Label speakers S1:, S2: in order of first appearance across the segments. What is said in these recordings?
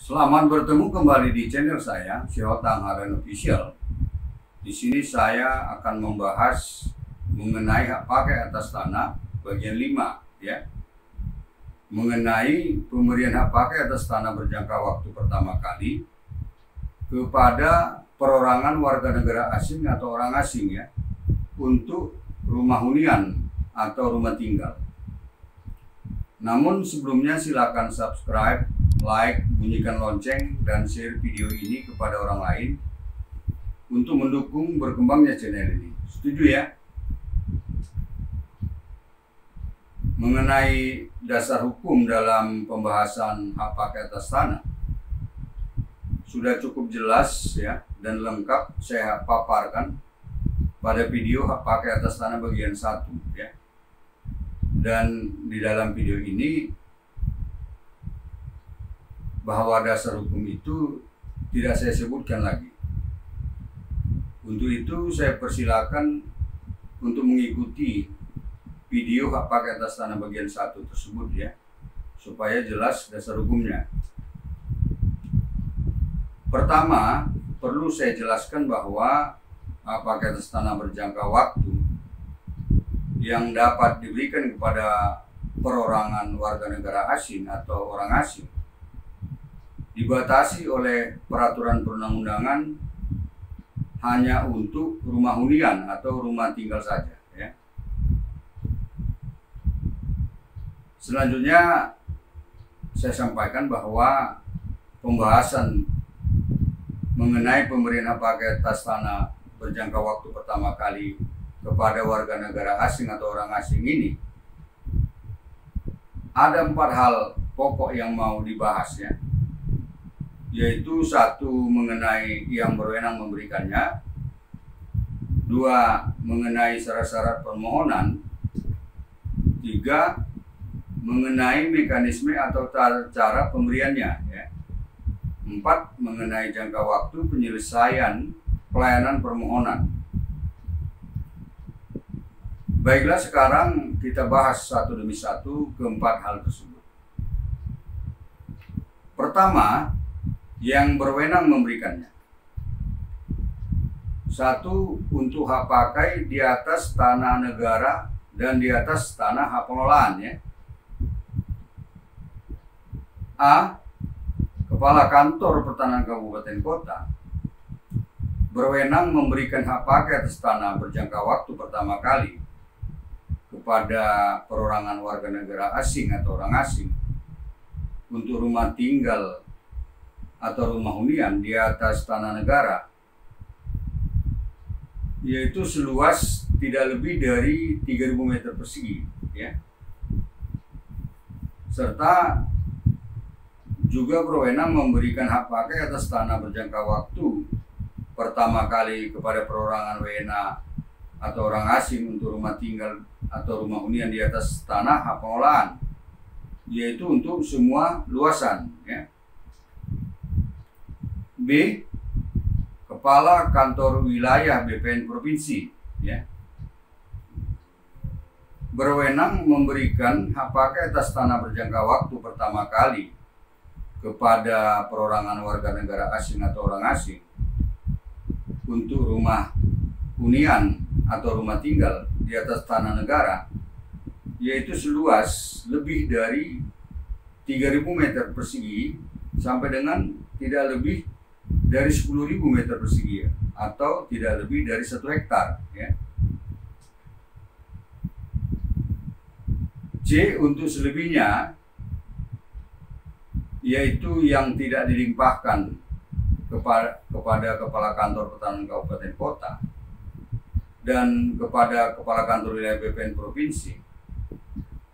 S1: Selamat bertemu kembali di channel saya, Syihotang Haren Official. Di sini saya akan membahas mengenai hak pakai atas tanah bagian 5, ya. Mengenai pemberian hak pakai atas tanah berjangka waktu pertama kali kepada perorangan warga negara asing atau orang asing, ya, untuk rumah hunian atau rumah tinggal. Namun sebelumnya silakan subscribe, like, bunyikan lonceng, dan share video ini kepada orang lain untuk mendukung berkembangnya channel ini. Setuju ya? Mengenai dasar hukum dalam pembahasan hak pakai atas tanah sudah cukup jelas, ya, dan lengkap saya paparkan pada video hak pakai atas tanah bagian 1, ya. Dan di dalam video ini bahwa dasar hukum itu tidak saya sebutkan lagi. Untuk itu saya persilakan untuk mengikuti video hak pakai atas tanah bagian 1 tersebut, ya, supaya jelas dasar hukumnya. Pertama, perlu saya jelaskan bahwa hak pakai atas tanah berjangka waktu yang dapat diberikan kepada perorangan warga negara asing atau orang asing dibatasi oleh peraturan perundang-undangan hanya untuk rumah hunian atau rumah tinggal saja, ya. Selanjutnya saya sampaikan bahwa pembahasan mengenai pemberian hak pakai atas tanah berjangka waktu pertama kali kepada warga negara asing atau orang asing ini ada 4 hal pokok yang mau dibahas, ya, yaitu 1, mengenai yang berwenang memberikannya, 2, mengenai syarat-syarat permohonan, 3, mengenai mekanisme atau cara pemberiannya, ya, 4, mengenai jangka waktu penyelesaian pelayanan permohonan. Baiklah, sekarang kita bahas satu demi satu keempat hal tersebut. Pertama, yang berwenang memberikannya. 1, untuk hak pakai di atas tanah negara dan di atas tanah hak pengelolaan, ya. A. Kepala Kantor Pertanahan Kabupaten Kota berwenang memberikan hak pakai atas tanah berjangka waktu pertama kali kepada perorangan warga negara asing atau orang asing untuk rumah tinggal atau rumah hunian di atas tanah negara, yaitu seluas tidak lebih dari 3.000 meter persegi, ya. Serta juga berwenang memberikan hak pakai atas tanah berjangka waktu pertama kali kepada perorangan WNA atau orang asing untuk rumah tinggal atau rumah hunian di atas tanah hak pengelolaan, yaitu untuk semua luasan, ya. B. Kepala Kantor Wilayah BPN Provinsi, ya, berwenang memberikan hak pakai atas tanah berjangka waktu pertama kali kepada perorangan warga negara asing atau orang asing untuk rumah hunian atau rumah tinggal di atas tanah negara, yaitu seluas lebih dari 3.000 meter persegi sampai dengan tidak lebih dari 10.000 meter persegi, atau tidak lebih dari 1 hektar, ya. C. Untuk selebihnya, yaitu yang tidak dilimpahkan kepada Kepala Kantor Pertanahan Kabupaten Kota dan kepada Kepala Kantor Wilayah BPN Provinsi,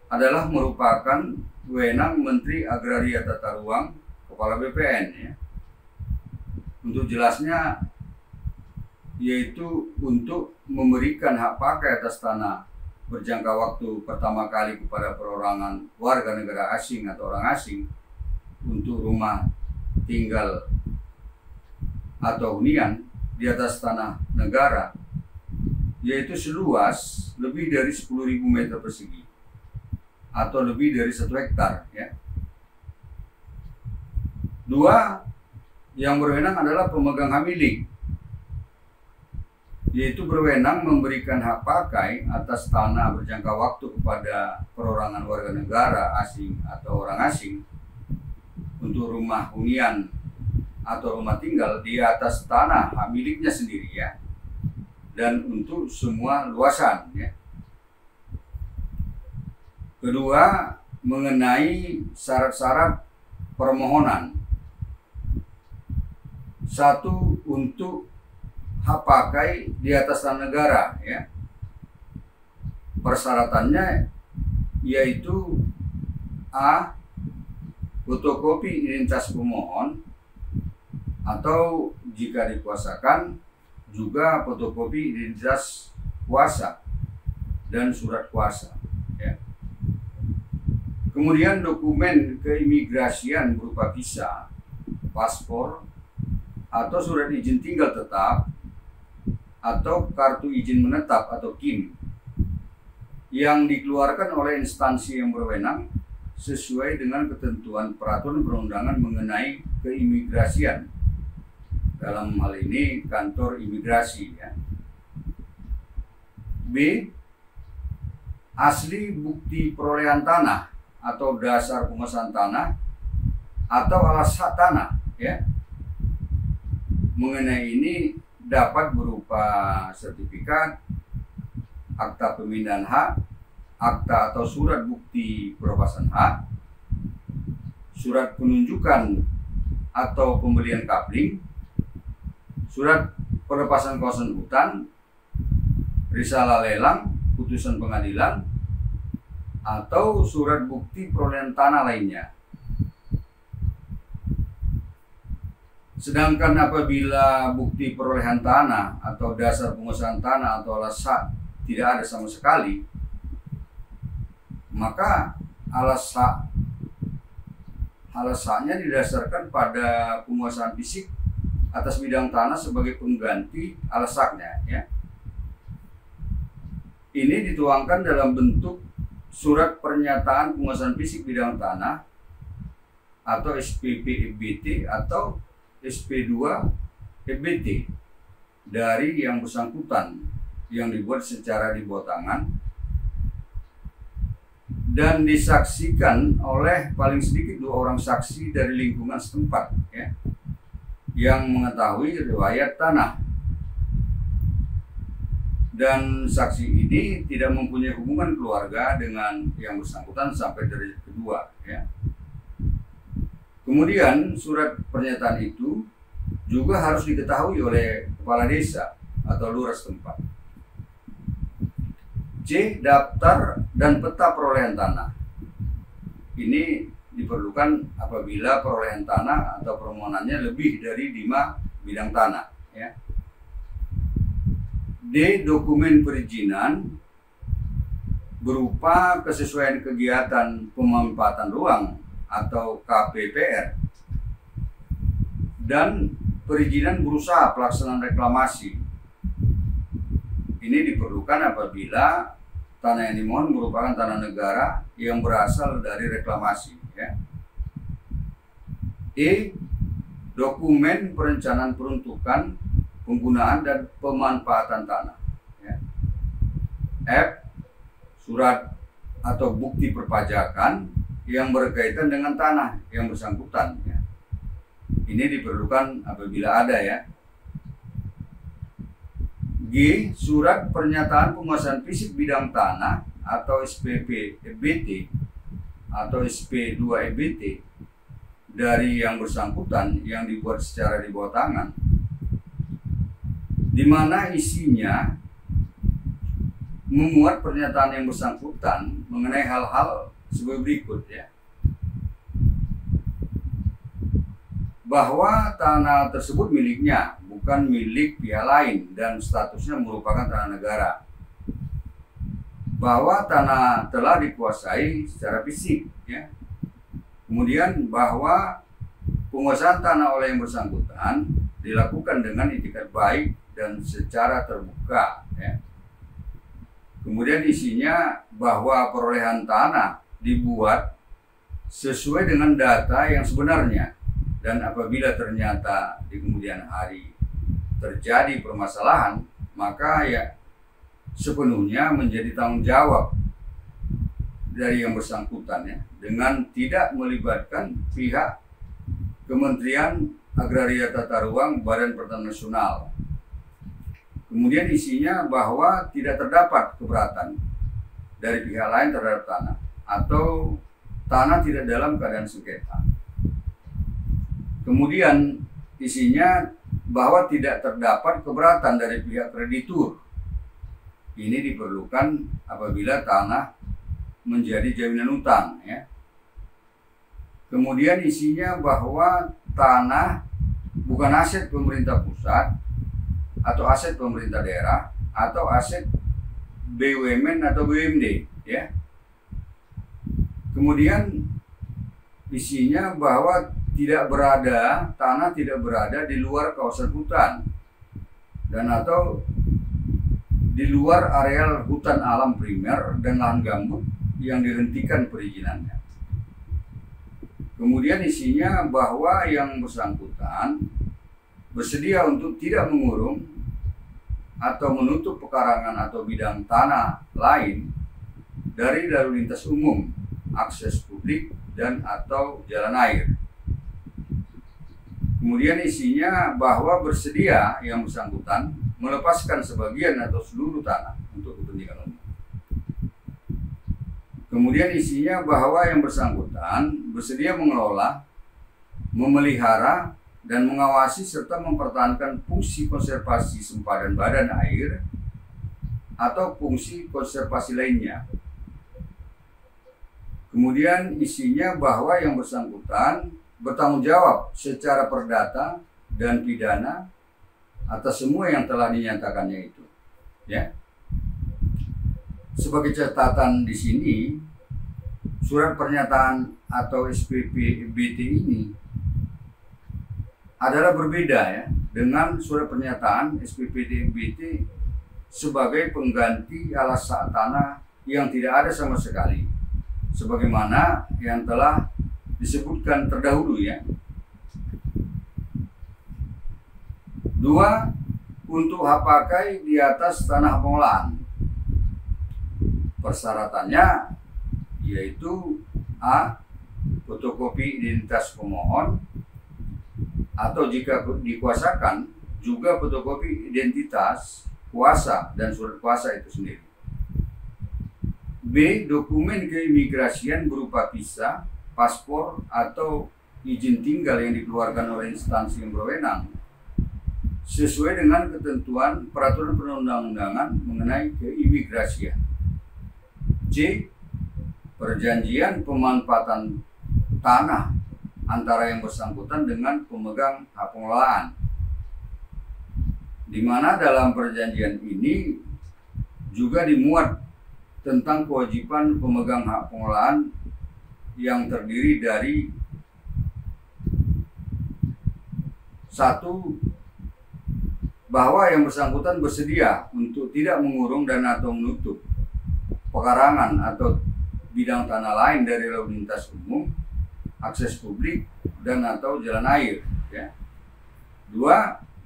S1: adalah merupakan wewenang Menteri Agraria Tata Ruang, Kepala BPN, ya. Untuk jelasnya, yaitu untuk memberikan hak pakai atas tanah berjangka waktu pertama kali kepada perorangan warga negara asing atau orang asing untuk rumah tinggal atau hunian di atas tanah negara, yaitu seluas lebih dari 10.000 meter persegi atau lebih dari 1 hektar, ya. Dua, yang berwenang adalah pemegang hak milik, yaitu berwenang memberikan hak pakai atas tanah berjangka waktu kepada perorangan warga negara asing atau orang asing untuk rumah hunian atau rumah tinggal di atas tanah hak miliknya sendiri ya, dan untuk semua luasan ya. Kedua, mengenai syarat-syarat permohonan. Satu, untuk hak pakai di atas tanah negara ya. Persyaratannya yaitu A, fotokopi identitas pemohon atau jika dikuasakan juga fotokopi identitas kuasa dan surat kuasa ya. Kemudian dokumen keimigrasian berupa visa, paspor, atau surat izin tinggal tetap atau kartu izin menetap atau KIM yang dikeluarkan oleh instansi yang berwenang sesuai dengan ketentuan peraturan perundangan mengenai keimigrasian, dalam hal ini kantor imigrasi ya. B, asli bukti perolehan tanah atau dasar penguasaan tanah atau alas hak tanah ya. Mengenai ini dapat berupa sertifikat, akta pemindahan hak, akta atau surat bukti pelepasan hak, surat penunjukan atau pembelian kapling, surat pelepasan kawasan hutan, risalah lelang, putusan pengadilan, atau surat bukti perolehan tanah lainnya. Sedangkan apabila bukti perolehan tanah atau dasar penguasaan tanah atau alas hak tidak ada sama sekali, maka alas haknya didasarkan pada penguasaan fisik atas bidang tanah sebagai pengganti alas haknya ya. Ini dituangkan dalam bentuk surat pernyataan penguasaan fisik bidang tanah atau SPP EBT atau SP2 EBT dari yang bersangkutan yang dibuat secara di bawah tangan dan disaksikan oleh paling sedikit 2 orang saksi dari lingkungan setempat ya, yang mengetahui riwayat tanah, dan saksi ini tidak mempunyai hubungan keluarga dengan yang bersangkutan sampai derajat kedua ya. Kemudian surat pernyataan itu juga harus diketahui oleh kepala desa atau lurah setempat. C, daftar dan peta perolehan tanah. Ini diperlukan apabila perolehan tanah atau permohonannya lebih dari 5 bidang tanah ya. D, dokumen perizinan berupa kesesuaian kegiatan pemanfaatan ruang atau KPPR dan perizinan berusaha pelaksanaan reklamasi. Ini diperlukan apabila tanah yang dimohon merupakan tanah negara yang berasal dari reklamasi ya. E, dokumen perencanaan peruntukan, penggunaan dan pemanfaatan tanah ya. F, surat atau bukti perpajakan yang berkaitan dengan tanah yang bersangkutan ya. Ini diperlukan apabila ada ya. G, surat pernyataan penguasaan fisik bidang tanah atau SPP EBT atau SP2 EBT dari yang bersangkutan yang dibuat secara di bawah tangan, di mana isinya memuat pernyataan yang bersangkutan mengenai hal-hal sebagai berikut ya. Bahwa tanah tersebut miliknya, bukan milik pihak lain dan statusnya merupakan tanah negara. Bahwa tanah telah dikuasai secara fisik ya. Kemudian bahwa penguasaan tanah oleh yang bersangkutan dilakukan dengan itikat baik dan secara terbuka ya. Kemudian isinya bahwa perolehan tanah dibuat sesuai dengan data yang sebenarnya Dan apabila ternyata di kemudian hari terjadi permasalahan, maka ya sepenuhnya menjadi tanggung jawab dari yang bersangkutan ya, dengan tidak melibatkan pihak Kementerian Agraria Tata Ruang Badan Pertanahan Nasional. Kemudian isinya bahwa tidak terdapat keberatan dari pihak lain terhadap tanah atau tanah tidak dalam keadaan sengketa. Kemudian isinya bahwa tidak terdapat keberatan dari pihak kreditur. Ini diperlukan apabila tanah menjadi jaminan utang ya. Kemudian isinya bahwa tanah bukan aset pemerintah pusat atau aset pemerintah daerah atau aset BUMN atau BUMD ya. Kemudian isinya bahwa tanah tidak berada di luar kawasan hutan dan atau di luar areal hutan alam primer dan lahan gambut yang dihentikan perizinannya. Kemudian isinya bahwa yang bersangkutan bersedia untuk tidak mengurung atau menutup pekarangan atau bidang tanah lain dari lalu lintas umum, akses publik, dan atau jalan air. Kemudian isinya bahwa bersedia yang bersangkutan melepaskan sebagian atau seluruh tanah untuk kepentingan umum. Kemudian isinya bahwa yang bersangkutan bersedia mengelola, memelihara, dan mengawasi serta mempertahankan fungsi konservasi sempadan badan air atau fungsi konservasi lainnya. Kemudian isinya bahwa yang bersangkutan bertanggung jawab secara perdata dan pidana atas semua yang telah dinyatakannya itu. Ya. Sebagai catatan di sini, surat pernyataan atau SPP-BT ini adalah berbeda ya dengan surat pernyataan SPP-BT sebagai pengganti alas hak tanah yang tidak ada sama sekali, sebagaimana yang telah disebutkan terdahulu ya. 2. Untuk hak pakai di atas tanah pengolahan. Persyaratannya yaitu A. Fotokopi identitas pemohon atau jika dikuasakan juga fotokopi identitas kuasa dan surat kuasa itu sendiri. B. Dokumen keimigrasian berupa visa, paspor, atau izin tinggal yang dikeluarkan oleh instansi yang berwenang sesuai dengan ketentuan peraturan perundang-undangan mengenai keimigrasian. C. Perjanjian pemanfaatan tanah antara yang bersangkutan dengan pemegang hak pengelolaan, di mana dalam perjanjian ini juga dimuat tentang kewajiban pemegang hak pengelolaan yang terdiri dari 1. Bahwa yang bersangkutan bersedia untuk tidak mengurung dan atau menutup pekarangan atau bidang tanah lain dari lalu lintas umum, akses publik, dan atau jalan air ya. 2.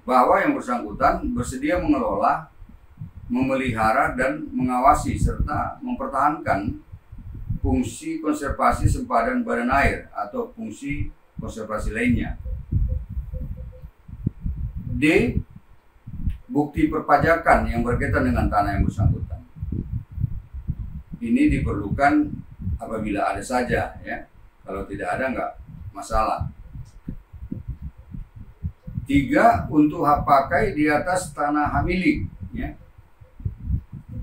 S1: Bahwa yang bersangkutan bersedia mengelola, memelihara, dan mengawasi serta mempertahankan fungsi konservasi sempadan badan air atau fungsi konservasi lainnya. D. Bukti perpajakan yang berkaitan dengan tanah yang bersangkutan. Ini diperlukan apabila ada saja ya. Kalau tidak ada enggak masalah. 3. Untuk hak pakai di atas tanah hak milik ya.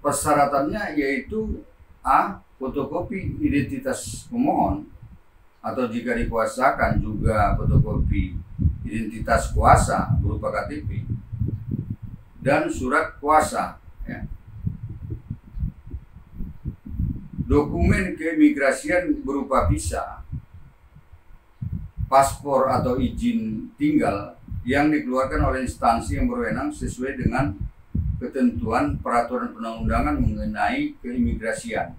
S1: Persyaratannya yaitu A. Fotokopi identitas pemohon atau jika dikuasakan juga fotokopi identitas kuasa berupa KTP dan surat kuasa ya. Dokumen keimigrasian berupa visa, paspor atau izin tinggal yang dikeluarkan oleh instansi yang berwenang sesuai dengan ketentuan peraturan perundang-undangan mengenai keimigrasian.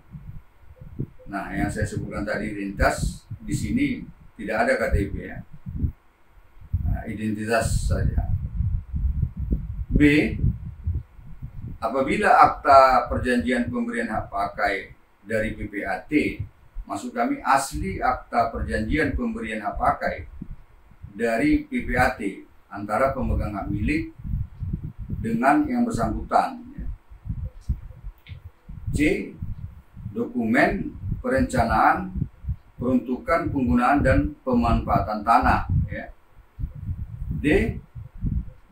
S1: Nah, yang saya sebutkan tadi identitas di sini tidak ada KTP ya. identitas saja. B. Apabila akta perjanjian pemberian hak pakai dari PPAT, maksud kami asli akta perjanjian pemberian hak pakai dari PPAT antara pemegang hak milik dengan yang bersangkutan. C. Dokumen perencanaan, peruntukan, penggunaan, dan pemanfaatan tanah. D.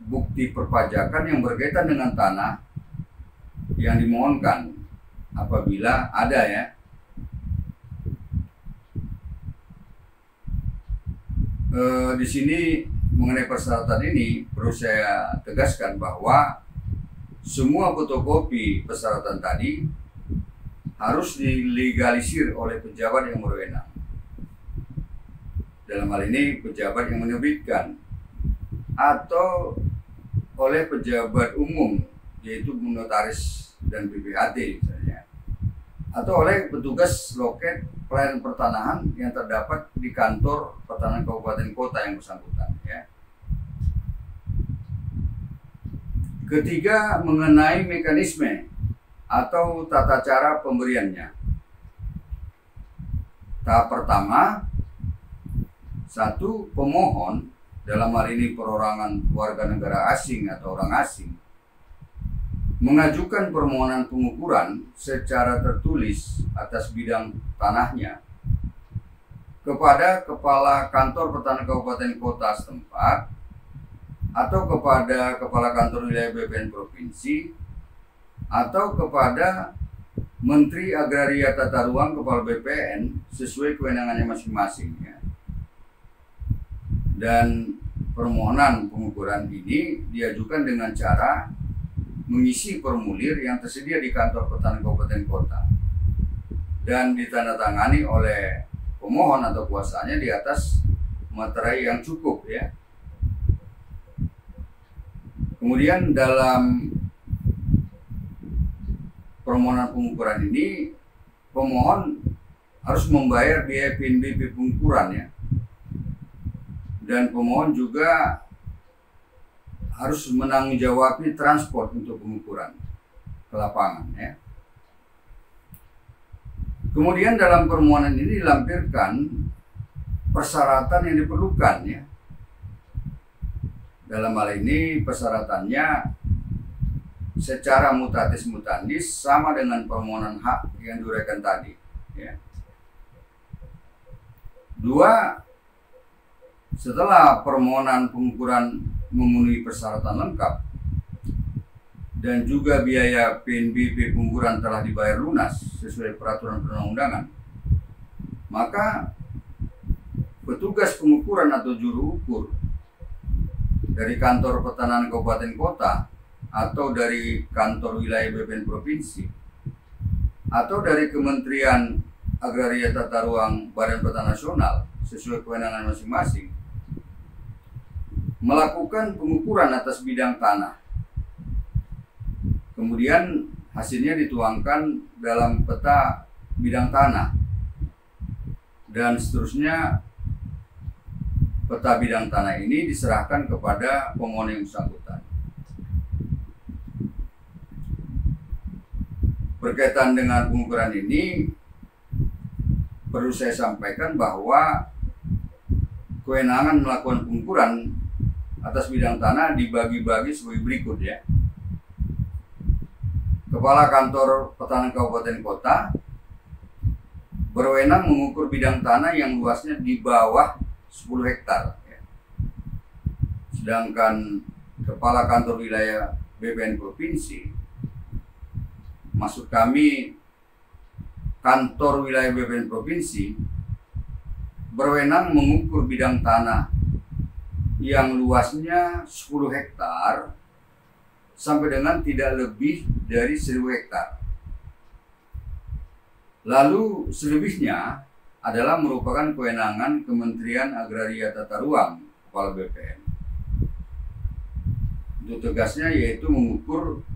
S1: Bukti perpajakan yang berkaitan dengan tanah yang dimohonkan apabila ada di sini mengenai persyaratan ini perlu saya tegaskan bahwa semua fotokopi persyaratan tadi harus dilegalisir oleh pejabat yang berwenang. Dalam hal ini pejabat yang menerbitkan atau oleh pejabat umum, yaitu notaris dan PPAT misalnya, atau oleh petugas loket pelayanan pertanahan yang terdapat di kantor pertanahan kabupaten kota yang bersangkutan. Ketiga, mengenai mekanisme atau tata cara pemberiannya. Tahap pertama, 1. Pemohon, dalam hal ini perorangan warga negara asing atau orang asing, mengajukan permohonan pengukuran secara tertulis atas bidang tanahnya kepada Kepala Kantor Pertanahan Kabupaten Kota setempat atau kepada Kepala Kantor Wilayah BPN Provinsi atau kepada Menteri Agraria Tata Ruang Kepala BPN sesuai kewenangannya masing-masing. Dan permohonan pengukuran ini diajukan dengan cara mengisi formulir yang tersedia di kantor pertanahan kabupaten kota dan ditandatangani oleh pemohon atau kuasanya di atas materai yang cukup. Kemudian dalam permohonan pengukuran ini pemohon harus membayar biaya PNBP pengukuran dan pemohon juga harus menanggung-jawabi transport untuk pengukuran ke lapangan. Kemudian dalam permohonan ini dilampirkan persyaratan yang diperlukan. Dalam hal ini persyaratannya secara mutatis mutandis sama dengan permohonan hak yang diuraikan tadi. 2. Setelah permohonan pengukuran memenuhi persyaratan lengkap dan juga biaya PNBP pengukuran telah dibayar lunas sesuai peraturan perundang-undangan, maka petugas pengukuran atau juru ukur dari kantor pertanahan kabupaten kota atau dari kantor wilayah BPN provinsi atau dari Kementerian Agraria Tata Ruang Badan Pertanahan Nasional sesuai kewenangan masing-masing melakukan pengukuran atas bidang tanah. Kemudian hasilnya dituangkan dalam peta bidang tanah dan seterusnya peta bidang tanah ini diserahkan kepada pemohon yang bersangkutan. Berkaitan dengan pengukuran ini perlu saya sampaikan bahwa kewenangan melakukan pengukuran atas bidang tanah dibagi-bagi sebagai berikut. Kepala Kantor Pertanahan Kabupaten Kota berwenang mengukur bidang tanah yang luasnya di bawah 10 hektar. Sedangkan Kepala Kantor Wilayah BPN Provinsi, maksud kami Kantor Wilayah BPN Provinsi, berwenang mengukur bidang tanah yang luasnya 10 hektar sampai dengan tidak lebih dari 1000 hektar. Lalu selebihnya adalah merupakan kewenangan Kementerian Agraria Tata Ruang Kepala BPN. Untuk tegasnya yaitu mengukur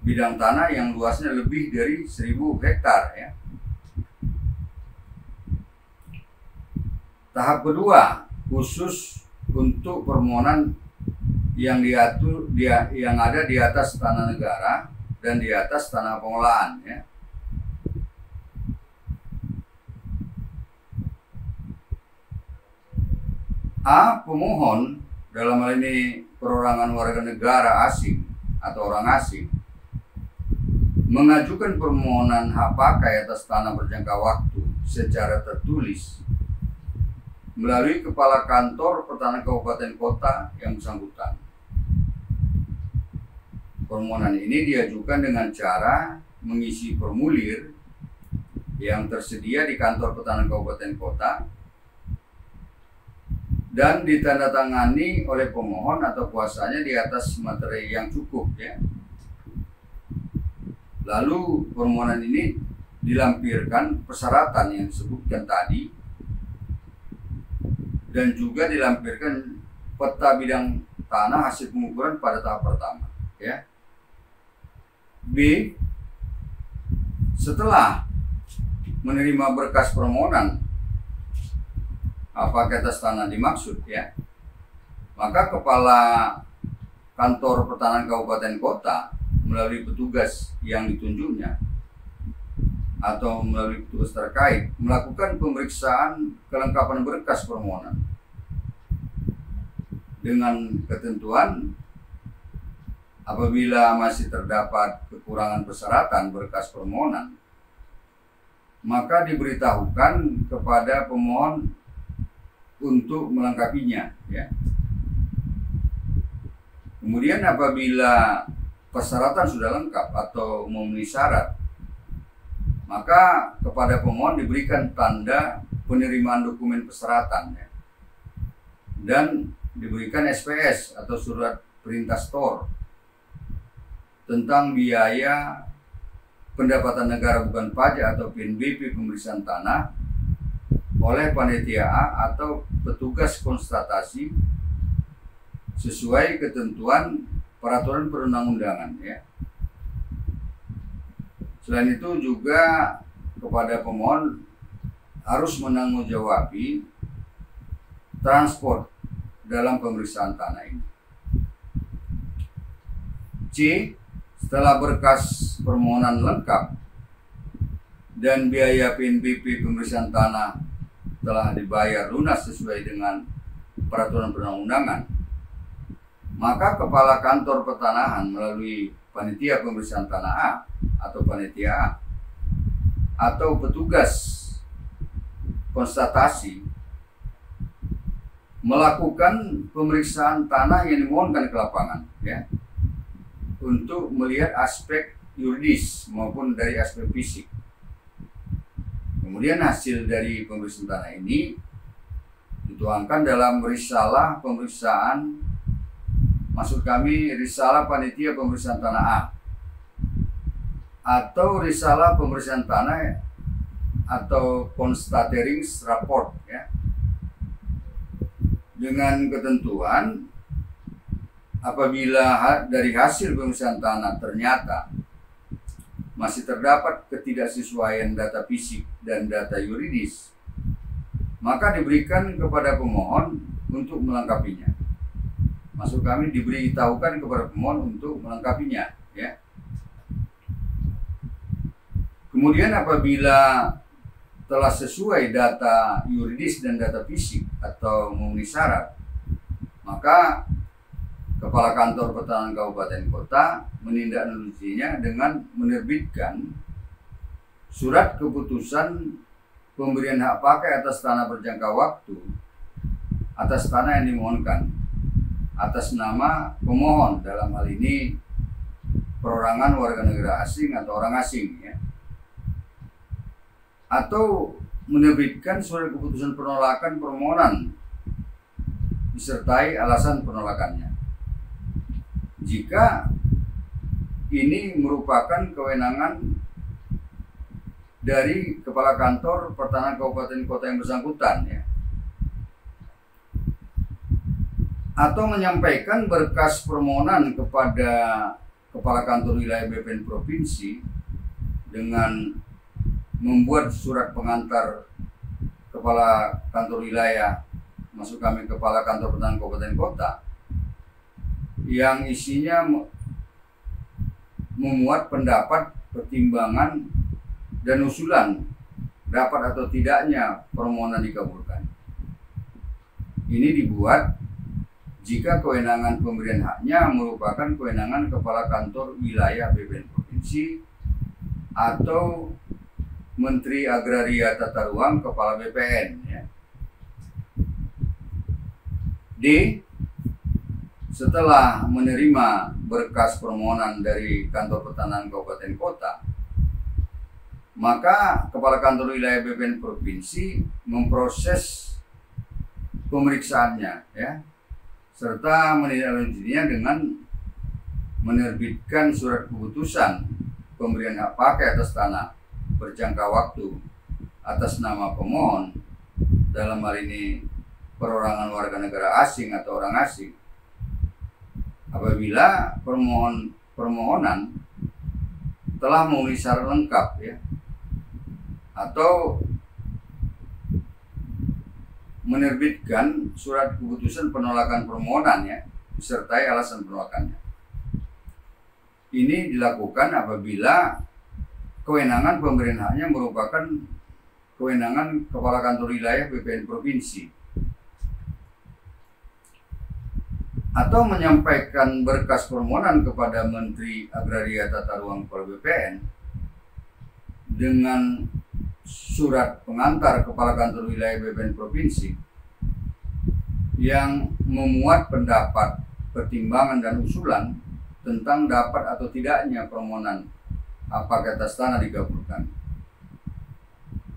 S1: bidang tanah yang luasnya lebih dari 1000 hektar. Tahap kedua, khusus untuk permohonan yang yang ada di atas tanah negara dan di atas tanah pengolahan, ya. A. Pemohon, dalam hal ini perorangan warga negara asing atau orang asing, mengajukan permohonan hak pakai atas tanah berjangka waktu secara tertulis melalui Kepala Kantor Pertanahan Kabupaten Kota yang bersangkutan. Permohonan ini diajukan dengan cara mengisi formulir yang tersedia di Kantor Pertanahan Kabupaten Kota dan ditandatangani oleh pemohon atau kuasanya di atas materi yang cukup, ya. Lalu permohonan ini dilampirkan persyaratan yang disebutkan tadi dan juga dilampirkan peta bidang tanah hasil pengukuran pada tahap pertama, ya. B. Setelah menerima berkas permohonan apa atas tanah dimaksud, ya, maka Kepala Kantor Pertanahan Kabupaten Kota melalui petugas yang ditunjuknya atau melalui petugas terkait melakukan pemeriksaan kelengkapan berkas permohonan dengan ketentuan apabila masih terdapat kekurangan persyaratan berkas permohonan, maka diberitahukan kepada pemohon untuk melengkapinya, ya. Kemudian apabila persyaratan sudah lengkap atau memenuhi syarat, maka kepada pemohon diberikan tanda penerimaan dokumen persyaratan, ya, dan diberikan SPS atau surat perintah store tentang biaya pendapatan negara bukan pajak atau PNBP pemeriksaan tanah oleh panitia A atau petugas konstatasi sesuai ketentuan peraturan perundang-undangan, ya. Selain itu juga kepada pemohon harus menangguhjawabi transport dalam pemeriksaan tanah ini. C. Setelah berkas permohonan lengkap dan biaya PNBP pemeriksaan tanah telah dibayar lunas sesuai dengan peraturan perundang-undangan, maka Kepala Kantor Pertanahan melalui panitia pemeriksaan tanah A atau panitia A atau petugas konstatasi melakukan pemeriksaan tanah yang dimohonkan ke lapangan, ya, untuk melihat aspek yuridis maupun dari aspek fisik. Kemudian hasil dari pemeriksaan tanah ini dituangkan dalam risalah pemeriksaan, maksud kami risalah panitia pemeriksaan tanah A atau risalah pemeriksaan tanah atau constatering report, ya, dengan ketentuan apabila dari hasil pemeriksaan tanah ternyata masih terdapat ketidaksesuaian data fisik dan data yuridis, maka diberikan kepada pemohon untuk melengkapinya. Maksud kami diberitahukan kepada pemohon untuk melengkapinya, ya. Kemudian apabila telah sesuai data yuridis dan data fisik atau memenuhi syarat, maka Kepala Kantor Pertanahan Kabupaten Kota menindaklanjutinya dengan menerbitkan surat keputusan pemberian hak pakai atas tanah berjangka waktu atas tanah yang dimohonkan atas nama pemohon, dalam hal ini perorangan warga negara asing atau orang asing, ya, atau menerbitkan surat keputusan penolakan permohonan disertai alasan penolakannya jika ini merupakan kewenangan dari Kepala Kantor Pertanahan Kabupaten Kota yang bersangkutan, ya, atau menyampaikan berkas permohonan kepada Kepala Kantor Wilayah BPN Provinsi dengan membuat surat pengantar Kepala Kantor Wilayah maksud kami Kepala Kantor Pertanahan Kabupaten Kota, yang isinya memuat pendapat, pertimbangan, dan usulan dapat atau tidaknya permohonan dikabulkan. Ini dibuat jika kewenangan pemberian haknya merupakan kewenangan Kepala Kantor Wilayah BPN Provinsi atau Menteri Agraria Tata Ruang Kepala BPN. Ya. D. Setelah menerima berkas permohonan dari Kantor Pertanahan Kabupaten Kota, maka Kepala Kantor Wilayah BPN Provinsi memproses pemeriksaannya, ya, serta menindaklanjutinya dengan menerbitkan surat keputusan pemberian hak pakai atas tanah berjangka waktu atas nama pemohon, dalam hal ini perorangan warga negara asing atau orang asing, apabila permohonan telah memenuhi syarat lengkap, ya, atau menerbitkan surat keputusan penolakan permohonan, ya, disertai alasan penolakannya. Ini dilakukan apabila kewenangan pemberian haknya merupakan kewenangan Kepala Kantor Wilayah BPN Provinsi, atau menyampaikan berkas permohonan kepada Menteri Agraria Tata Ruang Kepala BPN dengan surat pengantar Kepala Kantor Wilayah BPN Provinsi yang memuat pendapat, pertimbangan, dan usulan tentang dapat atau tidaknya permohonan hak pakai atas tanah dikabulkan.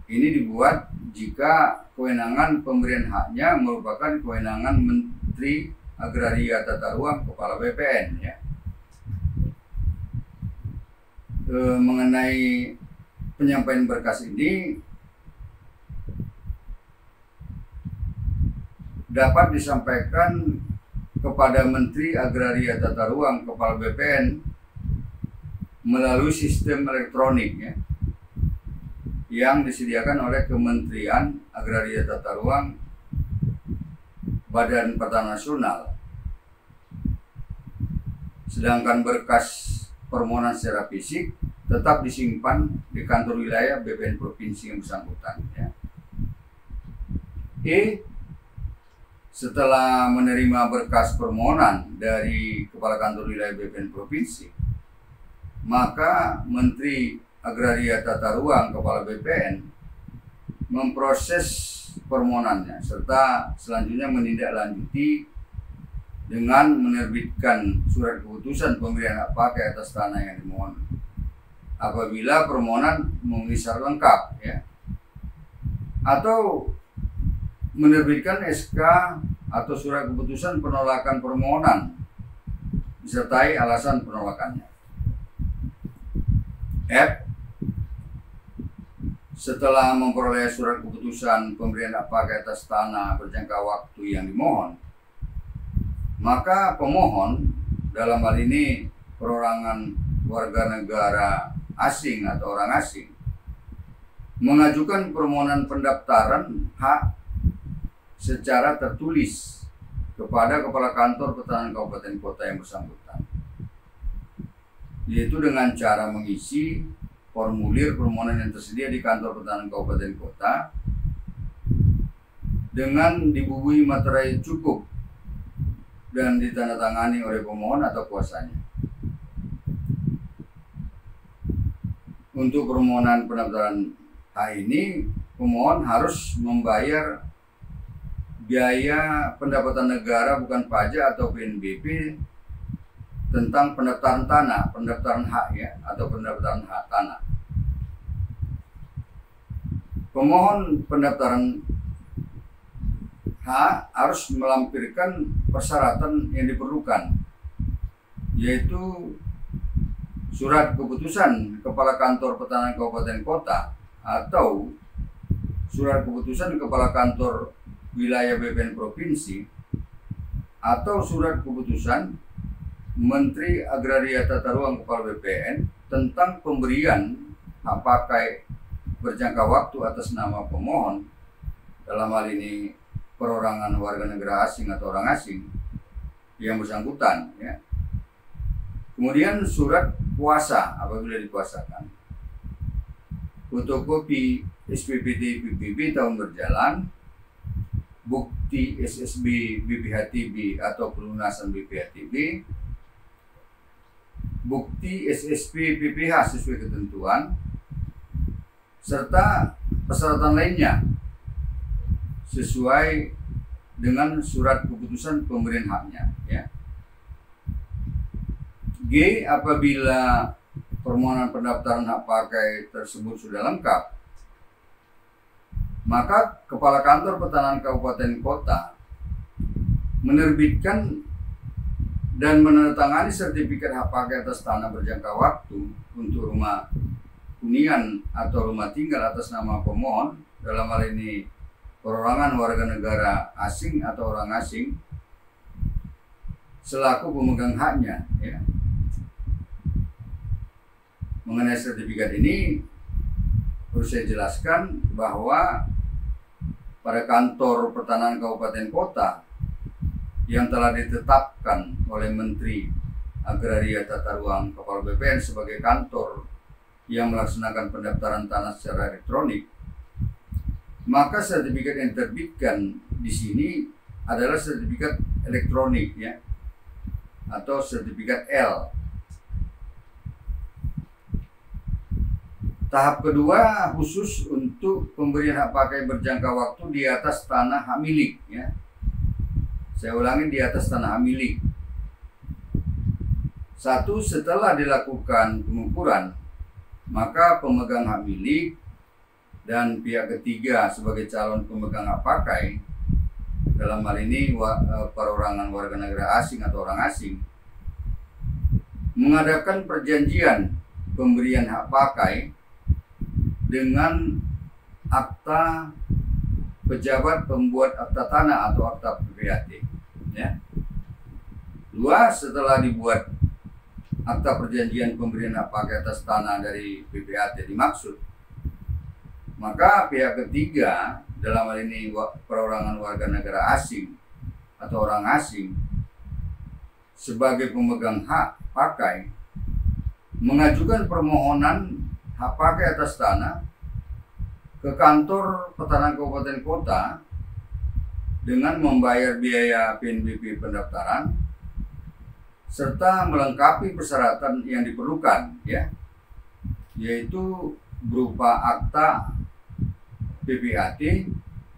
S1: Ini dibuat jika kewenangan pemberian haknya merupakan kewenangan Menteri Agraria Tata Ruang Kepala BPN, ya. Mengenai penyampaian berkas ini dapat disampaikan kepada Menteri Agraria Tata Ruang Kepala BPN melalui sistem elektronik, ya, yang disediakan oleh Kementerian Agraria Tata Ruang, Badan Pertanahan Nasional. Sedangkan berkas permohonan secara fisik tetap disimpan di kantor wilayah BPN Provinsi yang bersangkutan, ya. E. Setelah menerima berkas permohonan dari Kepala Kantor Wilayah BPN Provinsi, maka Menteri Agraria Tata Ruang Kepala BPN memproses permohonannya serta selanjutnya menindaklanjuti dengan menerbitkan surat keputusan pemberian hak pakai atas tanah yang dimohon apabila permohonan memenuhi syarat lengkap, ya, atau menerbitkan SK atau surat keputusan penolakan permohonan disertai alasan penolakannya. F. Setelah memperoleh surat keputusan pemberian hak pakai atas tanah berjangka waktu yang dimohon, maka pemohon, dalam hal ini perorangan warga negara asing atau orang asing, mengajukan permohonan pendaftaran hak secara tertulis kepada Kepala Kantor Pertanahan Kabupaten Kota yang bersangkutan, yaitu dengan cara mengisi formulir permohonan yang tersedia di Kantor Pertanahan Kabupaten Kota dengan dibubuhi materai cukup dan ditandatangani oleh pemohon atau kuasanya. Untuk permohonan pendaftaran hak ini, pemohon harus membayar biaya pendapatan negara bukan pajak atau PNBP tentang pendaftaran tanah, pendaftaran hak, ya, atau pendaftaran hak tanah. Pemohon pendaftaran hak harus melampirkan persyaratan yang diperlukan, yaitu surat keputusan Kepala Kantor Pertanahan Kabupaten Kota atau surat keputusan Kepala Kantor Wilayah BPN Provinsi atau surat keputusan Menteri Agraria Tata Ruang Kepala BPN tentang pemberian hak pakai berjangka waktu atas nama pemohon, dalam hal ini perorangan warga negara asing atau orang asing yang bersangkutan, ya. Kemudian surat kuasa apabila dikuasakan, fotokopi SPPT PBB tahun berjalan, bukti SSB BPHTB atau pelunasan BPHTB, bukti SSP PPH sesuai ketentuan, serta persyaratan lainnya sesuai dengan surat keputusan pemberian haknya, ya. G. Apabila permohonan pendaftaran hak pakai tersebut sudah lengkap, maka Kepala Kantor Pertanahan Kabupaten Kota menerbitkan dan menandatangani sertifikat hak pakai atas tanah berjangka waktu untuk rumah hunian atau rumah tinggal atas nama pemohon, dalam hal ini perorangan warga negara asing atau orang asing, selaku pemegang haknya, ya. Mengenai sertifikat ini harus saya jelaskan bahwa pada Kantor Pertanahan Kabupaten Kota yang telah ditetapkan oleh Menteri Agraria Tata Ruang Kepala BPN sebagai kantor yang melaksanakan pendaftaran tanah secara elektronik, maka sertifikat yang diterbitkan di sini adalah sertifikat elektronik, ya, atau sertifikat L. Tahap kedua khusus untuk pemberian hak pakai berjangka waktu di atas tanah hak milik, ya. Saya ulangi, di atas tanah hak milik. Satu, setelah dilakukan pengukuran, maka pemegang hak milik dan pihak ketiga sebagai calon pemegang hak pakai, dalam hal ini perorangan warga negara asing atau orang asing, mengadakan perjanjian pemberian hak pakai dengan akta pejabat pembuat akta tanah atau akta PPAT, ya. Dua, setelah dibuat akta perjanjian pemberian hak pakai atas tanah dari PPAT dimaksud, maka pihak ketiga, dalam hal ini perorangan warga negara asing atau orang asing, sebagai pemegang hak pakai, mengajukan permohonan hak pakai atas tanah ke Kantor Pertanahan Kabupaten Kota dengan membayar biaya PNBP pendaftaran serta melengkapi persyaratan yang diperlukan, ya, yaitu berupa akta PPAT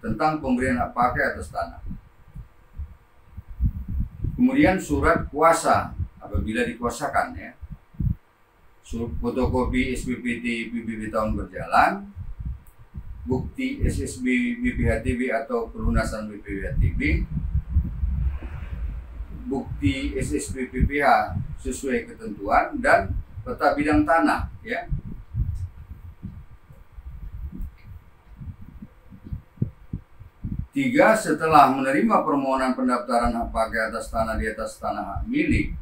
S1: tentang pemberian hak pakai atas tanah. Kemudian surat kuasa apabila dikuasakan, ya, fotokopi SPPT PBB tahun berjalan, bukti SSB BPHTB atau pelunasan BPHTB, bukti SSB PPH sesuai ketentuan, dan peta bidang tanah, ya. Tiga, setelah menerima permohonan pendaftaran hak pakai atas tanah di atas tanah hak milik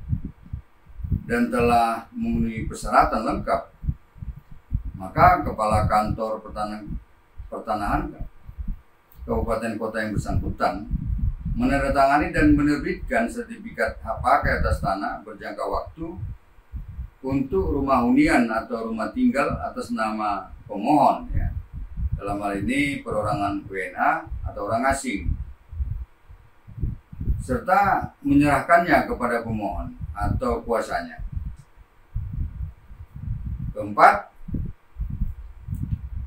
S1: dan telah memenuhi persyaratan lengkap, maka Kepala Kantor Pertanahan Kabupaten Kota yang bersangkutan menandatangani dan menerbitkan sertifikat hak pakai atas tanah berjangka waktu untuk rumah hunian atau rumah tinggal atas nama pemohon, ya. Dalam hal ini perorangan WNA atau orang asing, serta menyerahkannya kepada pemohon atau kuasanya. Keempat,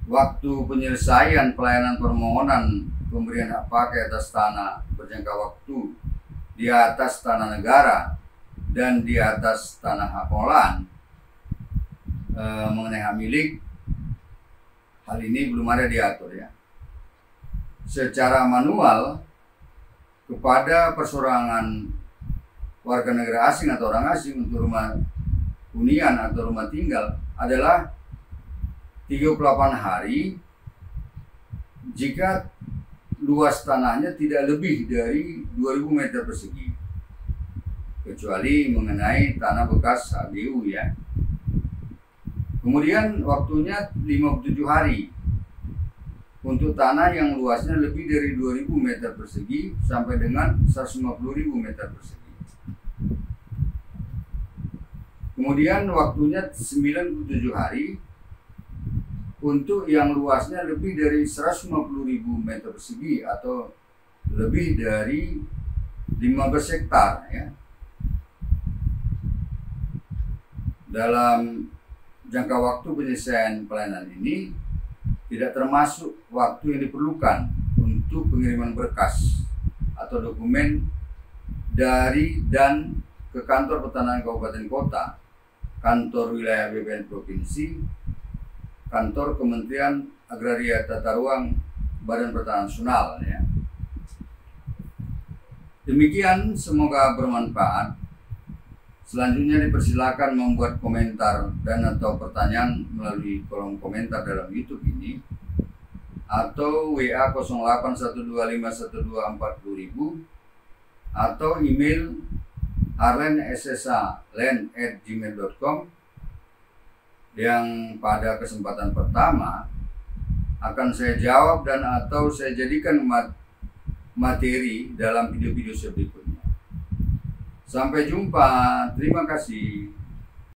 S1: waktu penyelesaian pelayanan permohonan pemberian hak pakai atas tanah berjangka waktu di atas tanah negara dan di atas tanah hak pengelolaan mengenai hak milik, hal ini belum ada diatur, ya. Secara manual kepada persorangan warga negara asing atau orang asing untuk rumah hunian atau rumah tinggal adalah 38 hari jika luas tanahnya tidak lebih dari 2000 meter persegi, kecuali mengenai tanah bekas HGU, ya. Kemudian waktunya 57 hari untuk tanah yang luasnya lebih dari 2.000 meter persegi sampai dengan 150.000 meter persegi. Kemudian waktunya 97 hari untuk yang luasnya lebih dari 150.000 meter persegi atau lebih dari 15 hektar ya. Dalam jangka waktu penyelesaian pelayanan ini tidak termasuk waktu yang diperlukan untuk pengiriman berkas atau dokumen dari dan ke kantor pertanahan kabupaten kota, kantor wilayah BPN provinsi, kantor Kementerian Agraria Tata Ruang Badan Pertanahan Nasional ya. Demikian, semoga bermanfaat. Selanjutnya dipersilakan membuat komentar dan atau pertanyaan melalui kolom komentar dalam YouTube ini atau WA 081251240000 atau email arlenssa@gmail.com yang pada kesempatan pertama akan saya jawab dan atau saya jadikan materi dalam video-video berikutnya. Sampai jumpa, terima kasih.